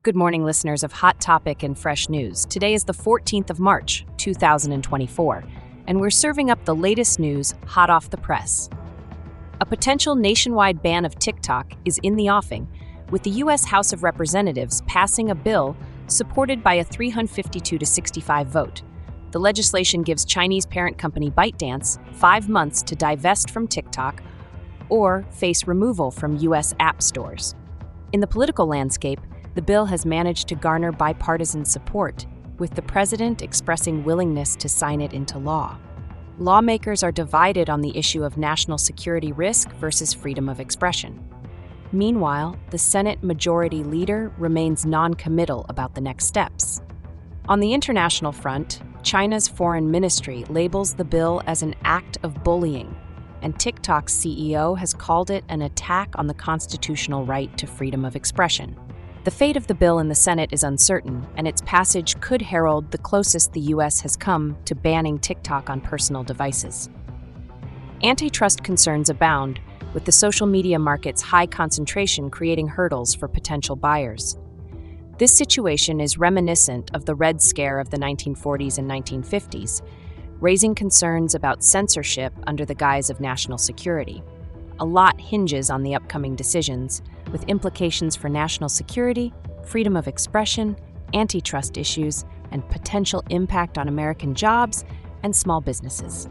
Good morning, listeners of Hot Topic and Fresh News. Today is the 14th of March, 2024, and we're serving up the latest news hot off the press. A potential nationwide ban of TikTok is in the offing, with the U.S. House of Representatives passing a bill supported by a 352-65 vote. The legislation gives Chinese parent company ByteDance 5 months to divest from TikTok or face removal from U.S. app stores. In the political landscape, the bill has managed to garner bipartisan support, with the president expressing willingness to sign it into law. Lawmakers are divided on the issue of national security risk versus freedom of expression. Meanwhile, the Senate Majority Leader remains non-committal about the next steps. On the international front, China's foreign ministry labels the bill as an act of bullying, and TikTok's CEO has called it an attack on the constitutional right to freedom of expression. The fate of the bill in the Senate is uncertain, and its passage could herald the closest the U.S. has come to banning TikTok on personal devices. Antitrust concerns abound, with the social media market's high concentration creating hurdles for potential buyers. This situation is reminiscent of the Red Scare of the 1940s and 1950s, raising concerns about censorship under the guise of national security. A lot hinges on the upcoming decisions, with implications for national security, freedom of expression, antitrust issues, and potential impact on American jobs and small businesses.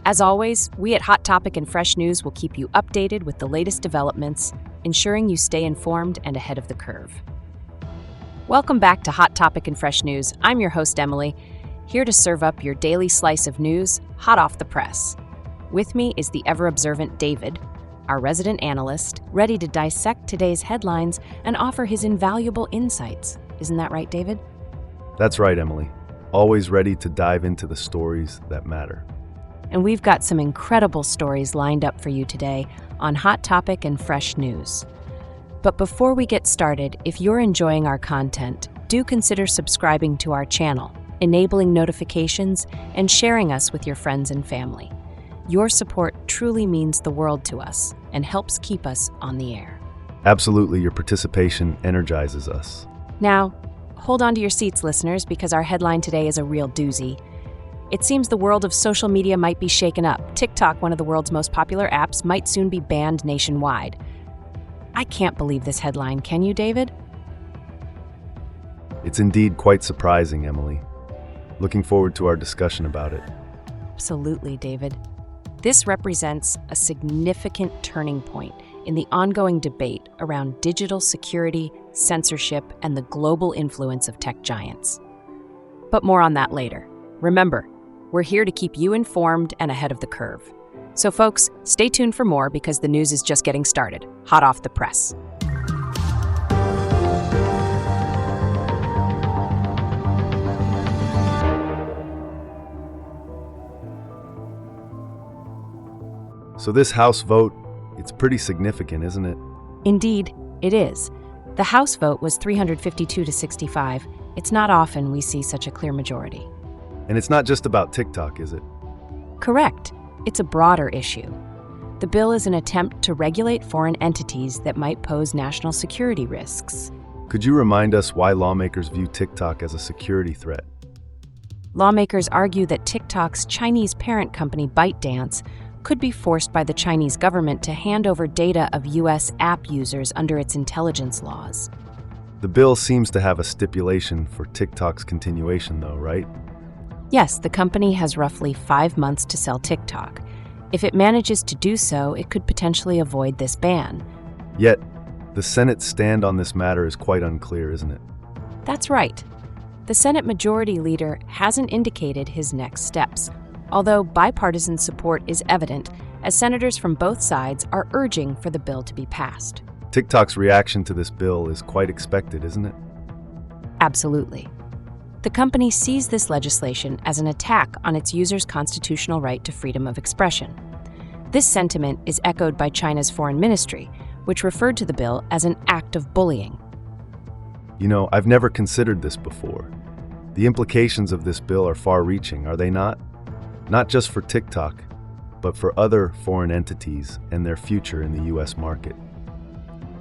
As always, we at Hot Topic and Fresh News will keep you updated with the latest developments, ensuring you stay informed and ahead of the curve. Welcome back to Hot Topic and Fresh News. I'm your host, Emily, here to serve up your daily slice of news, hot off the press. With me is the ever-observant David, our resident analyst, ready to dissect today's headlines and offer his invaluable insights. Isn't that right, David? That's right, Emily. Always ready to dive into the stories that matter. And we've got some incredible stories lined up for you today on Hot Topic and Fresh News. But before we get started, if you're enjoying our content, do consider subscribing to our channel, enabling notifications, and sharing us with your friends and family. Your support truly means the world to us and helps keep us on the air. Absolutely, your participation energizes us. Now, hold on to your seats, listeners, because our headline today is a real doozy. It seems the world of social media might be shaken up. TikTok, one of the world's most popular apps, might soon be banned nationwide. I can't believe this headline, can you, David? It's indeed quite surprising, Emily. Looking forward to our discussion about it. Absolutely, David. This represents a significant turning point in the ongoing debate around digital security, censorship, and the global influence of tech giants. But more on that later. Remember, we're here to keep you informed and ahead of the curve. So folks, stay tuned for more because the news is just getting started, hot off the press. So this House vote, it's pretty significant, isn't it? Indeed, it is. The House vote was 352-65. It's not often we see such a clear majority. And it's not just about TikTok, is it? Correct. It's a broader issue. The bill is an attempt to regulate foreign entities that might pose national security risks. Could you remind us why lawmakers view TikTok as a security threat? Lawmakers argue that TikTok's Chinese parent company ByteDance could be forced by the Chinese government to hand over data of U.S. app users under its intelligence laws. The bill seems to have a stipulation for TikTok's continuation, though, right? Yes, the company has roughly 5 months to sell TikTok. If it manages to do so, it could potentially avoid this ban. Yet, the Senate's stand on this matter is quite unclear, isn't it? That's right. The Senate Majority Leader hasn't indicated his next steps, although bipartisan support is evident as senators from both sides are urging for the bill to be passed. TikTok's reaction to this bill is quite expected, isn't it? Absolutely. The company sees this legislation as an attack on its users' constitutional right to freedom of expression. This sentiment is echoed by China's foreign ministry, which referred to the bill as an act of bullying. You know, I've never considered this before. The implications of this bill are far-reaching, are they not? Not just for TikTok, but for other foreign entities and their future in the U.S. market.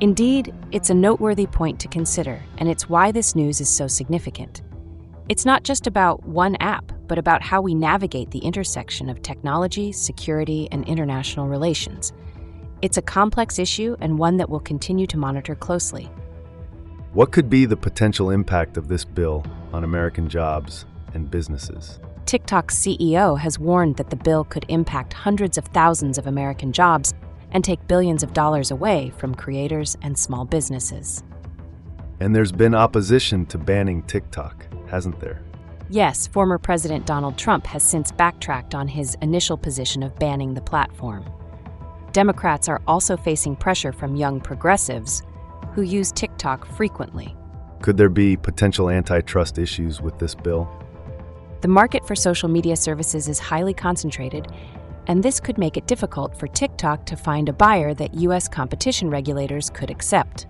Indeed, it's a noteworthy point to consider, and it's why this news is so significant. It's not just about one app, but about how we navigate the intersection of technology, security, and international relations. It's a complex issue and one that we'll continue to monitor closely. What could be the potential impact of this bill on American jobs and businesses? TikTok's CEO has warned that the bill could impact hundreds of thousands of American jobs and take billions of dollars away from creators and small businesses. And there's been opposition to banning TikTok, hasn't there? Yes, former President Donald Trump has since backtracked on his initial position of banning the platform. Democrats are also facing pressure from young progressives who use TikTok frequently. Could there be potential antitrust issues with this bill? The market for social media services is highly concentrated, and this could make it difficult for TikTok to find a buyer that U.S. competition regulators could accept.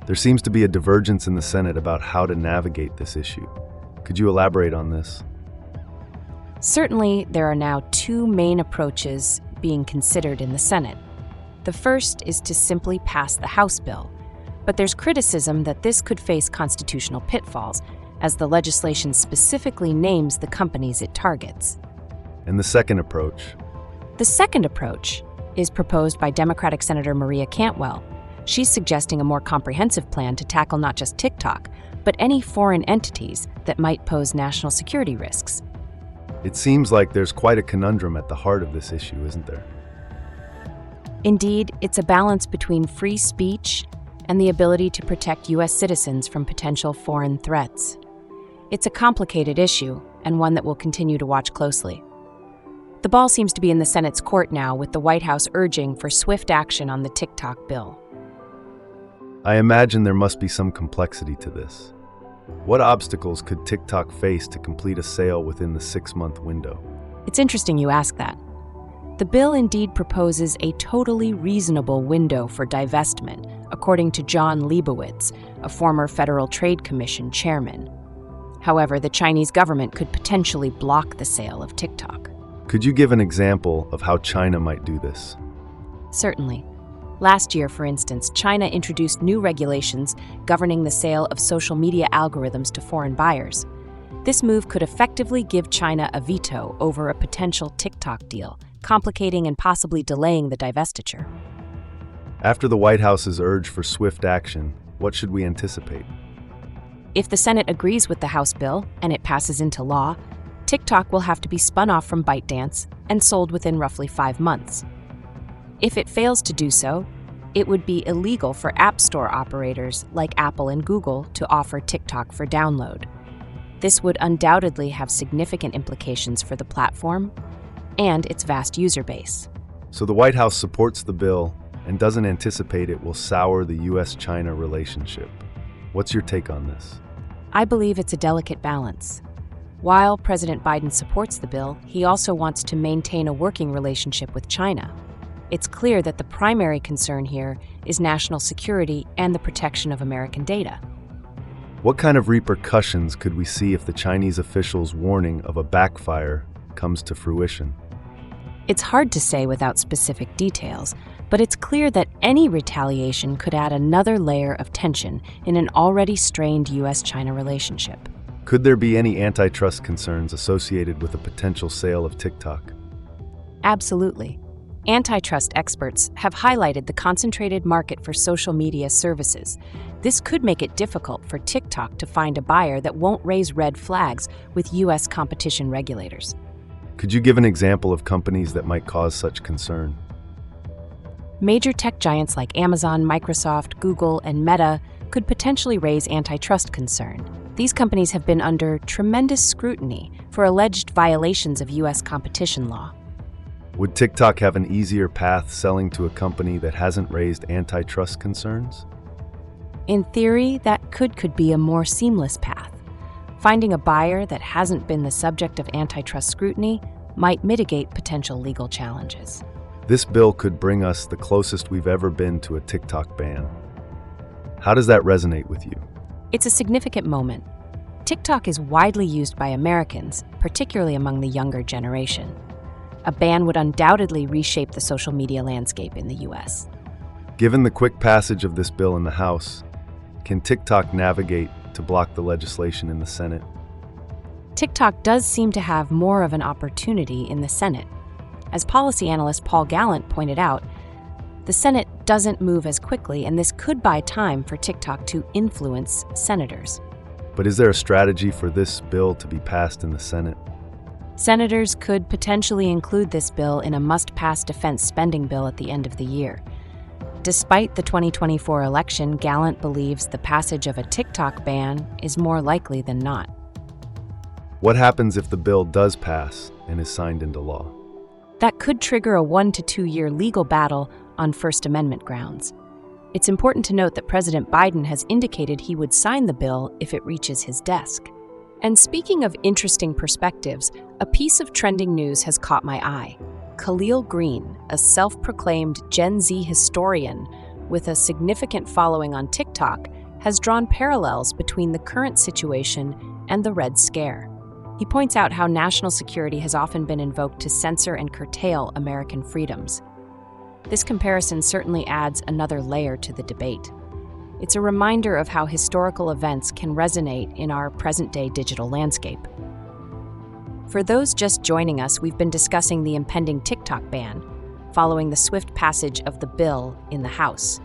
There seems to be a divergence in the Senate about how to navigate this issue. Could you elaborate on this? Certainly, there are now two main approaches being considered in the Senate. The first is to simply pass the House bill, but there's criticism that this could face constitutional pitfalls, as the legislation specifically names the companies it targets. And the second approach? The second approach is proposed by Democratic Senator Maria Cantwell. She's suggesting a more comprehensive plan to tackle not just TikTok, but any foreign entities that might pose national security risks. It seems like there's quite a conundrum at the heart of this issue, isn't there? Indeed, it's a balance between free speech and the ability to protect U.S. citizens from potential foreign threats. It's a complicated issue, and one that we'll continue to watch closely. The ball seems to be in the Senate's court now, with the White House urging for swift action on the TikTok bill. I imagine there must be some complexity to this. What obstacles could TikTok face to complete a sale within the 6-month window? It's interesting you ask that. The bill indeed proposes a totally reasonable window for divestment, according to John Leibowitz, a former Federal Trade Commission chairman. However, the Chinese government could potentially block the sale of TikTok. Could you give an example of how China might do this? Certainly. Last year, for instance, China introduced new regulations governing the sale of social media algorithms to foreign buyers. This move could effectively give China a veto over a potential TikTok deal, complicating and possibly delaying the divestiture. After the White House's urge for swift action, what should we anticipate? If the Senate agrees with the House bill and it passes into law, TikTok will have to be spun off from ByteDance and sold within roughly 5 months. If it fails to do so, it would be illegal for App Store operators like Apple and Google to offer TikTok for download. This would undoubtedly have significant implications for the platform and its vast user base. So the White House supports the bill and doesn't anticipate it will sour the U.S.-China relationship. What's your take on this? I believe it's a delicate balance. While President Biden supports the bill, he also wants to maintain a working relationship with China. It's clear that the primary concern here is national security and the protection of American data. What kind of repercussions could we see if the Chinese officials' warning of a backfire comes to fruition? It's hard to say without specific details, but it's clear that any retaliation could add another layer of tension in an already strained U.S.-China relationship. Could there be any antitrust concerns associated with a potential sale of TikTok? Absolutely. Antitrust experts have highlighted the concentrated market for social media services. This could make it difficult for TikTok to find a buyer that won't raise red flags with U.S. competition regulators. Could you give an example of companies that might cause such concern? Major tech giants like Amazon, Microsoft, Google, and Meta could potentially raise antitrust concern. These companies have been under tremendous scrutiny for alleged violations of U.S. competition law. Would TikTok have an easier path selling to a company that hasn't raised antitrust concerns? In theory, that could be a more seamless path. Finding a buyer that hasn't been the subject of antitrust scrutiny might mitigate potential legal challenges. This bill could bring us the closest we've ever been to a TikTok ban. How does that resonate with you? It's a significant moment. TikTok is widely used by Americans, particularly among the younger generation. A ban would undoubtedly reshape the social media landscape in the U.S. Given the quick passage of this bill in the House, can TikTok navigate to block the legislation in the Senate? TikTok does seem to have more of an opportunity in the Senate. As policy analyst Paul Gallant pointed out, the Senate doesn't move as quickly, and this could buy time for TikTok to influence senators. But is there a strategy for this bill to be passed in the Senate? Senators could potentially include this bill in a must-pass defense spending bill at the end of the year. Despite the 2024 election, Gallant believes the passage of a TikTok ban is more likely than not. What happens if the bill does pass and is signed into law? That could trigger a 1 to 2 year legal battle on First Amendment grounds. It's important to note that President Biden has indicated he would sign the bill if it reaches his desk. And speaking of interesting perspectives, a piece of trending news has caught my eye. Khalil Green, a self-proclaimed Gen Z historian with a significant following on TikTok, has drawn parallels between the current situation and the Red Scare. He points out how national security has often been invoked to censor and curtail American freedoms. This comparison certainly adds another layer to the debate. It's a reminder of how historical events can resonate in our present-day digital landscape. For those just joining us, we've been discussing the impending TikTok ban, following the swift passage of the bill in the House.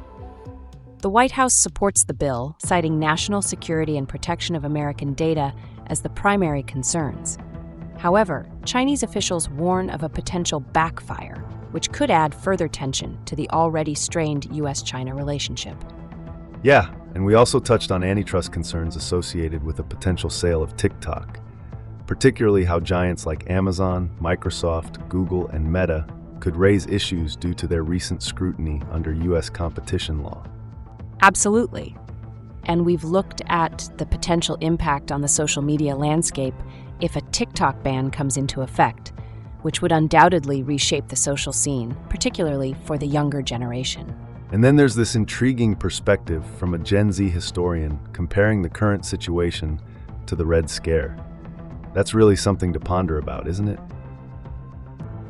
The White House supports the bill, citing national security and protection of American data as the primary concerns. However, Chinese officials warn of a potential backfire, which could add further tension to the already strained U.S.-China relationship. Yeah, and we also touched on antitrust concerns associated with a potential sale of TikTok, particularly how giants like Amazon, Microsoft, Google, and Meta could raise issues due to their recent scrutiny under U.S. competition law. Absolutely. And we've looked at the potential impact on the social media landscape if a TikTok ban comes into effect, which would undoubtedly reshape the social scene, particularly for the younger generation. And then there's this intriguing perspective from a Gen Z historian comparing the current situation to the Red Scare. That's really something to ponder about, isn't it?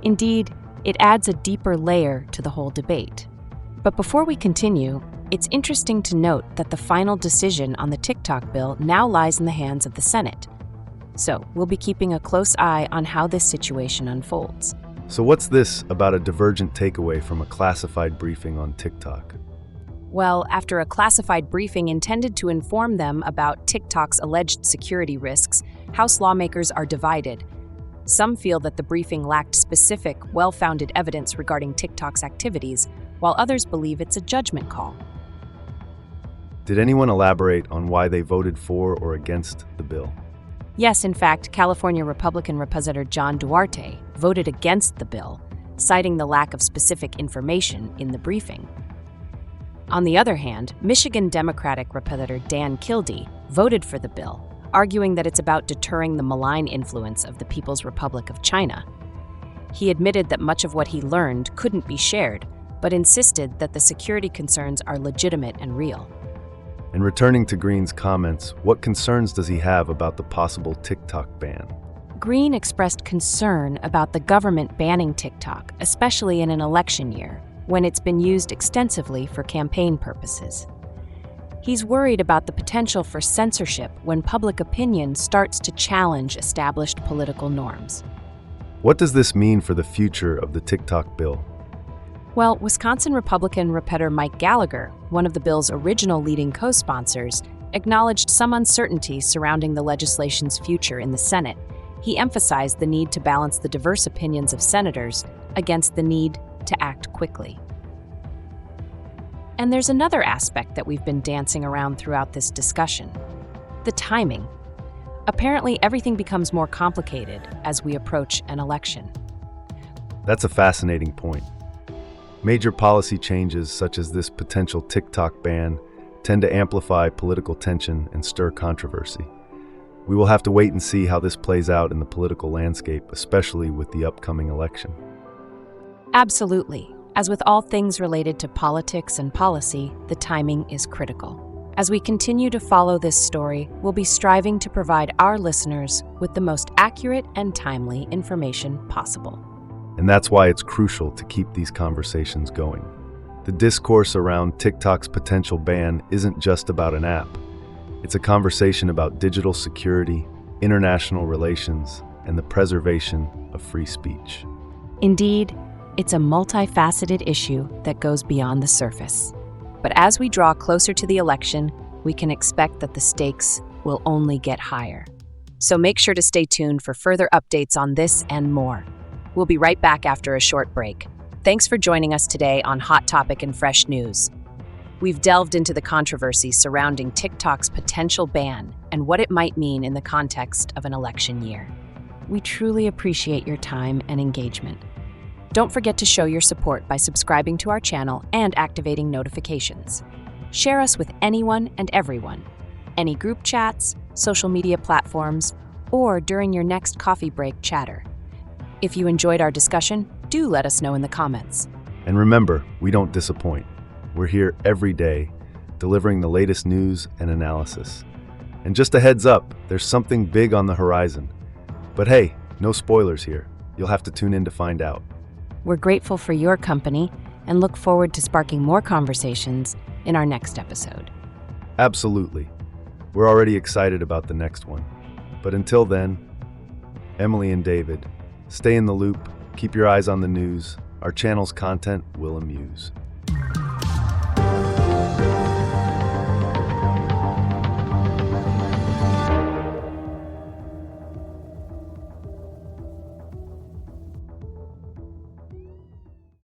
Indeed, it adds a deeper layer to the whole debate. But before we continue, it's interesting to note that the final decision on the TikTok bill now lies in the hands of the Senate. So we'll be keeping a close eye on how this situation unfolds. So what's this about a divergent takeaway from a classified briefing on TikTok? Well, after a classified briefing intended to inform them about TikTok's alleged security risks, House lawmakers are divided. Some feel that the briefing lacked specific, well-founded evidence regarding TikTok's activities, while others believe it's a judgment call. Did anyone elaborate on why they voted for or against the bill? Yes, in fact, California Republican Representative John Duarte voted against the bill, citing the lack of specific information in the briefing. On the other hand, Michigan Democratic Representative Dan Kildee voted for the bill, arguing that it's about deterring the malign influence of the People's Republic of China. He admitted that much of what he learned couldn't be shared, but insisted that the security concerns are legitimate and real. And returning to Green's comments, what concerns does he have about the possible TikTok ban? Green expressed concern about the government banning TikTok, especially in an election year, when it's been used extensively for campaign purposes. He's worried about the potential for censorship when public opinion starts to challenge established political norms. What does this mean for the future of the TikTok bill? Well, Wisconsin Republican Representative Mike Gallagher, one of the bill's original leading co-sponsors, acknowledged some uncertainty surrounding the legislation's future in the Senate. He emphasized the need to balance the diverse opinions of senators against the need to act quickly. And there's another aspect that we've been dancing around throughout this discussion: the timing. Apparently, everything becomes more complicated as we approach an election. That's a fascinating point. Major policy changes, such as this potential TikTok ban, tend to amplify political tension and stir controversy. We will have to wait and see how this plays out in the political landscape, especially with the upcoming election. Absolutely. As with all things related to politics and policy, the timing is critical. As we continue to follow this story, we'll be striving to provide our listeners with the most accurate and timely information possible. And that's why it's crucial to keep these conversations going. The discourse around TikTok's potential ban isn't just about an app. It's a conversation about digital security, international relations, and the preservation of free speech. Indeed, it's a multifaceted issue that goes beyond the surface. But as we draw closer to the election, we can expect that the stakes will only get higher. So make sure to stay tuned for further updates on this and more. We'll be right back after a short break. Thanks for joining us today on Hot Topic and Fresh News. We've delved into the controversy surrounding TikTok's potential ban and what it might mean in the context of an election year. We truly appreciate your time and engagement. Don't forget to show your support by subscribing to our channel and activating notifications. Share us with anyone and everyone, any group chats, social media platforms, or during your next coffee break chatter. If you enjoyed our discussion, do let us know in the comments. And remember, we don't disappoint. We're here every day, delivering the latest news and analysis. And just a heads up, there's something big on the horizon. But hey, no spoilers here. You'll have to tune in to find out. We're grateful for your company and look forward to sparking more conversations in our next episode. Absolutely. We're already excited about the next one. But until then, Emily and David, stay in the loop, keep your eyes on the news. Our channel's content will amuse.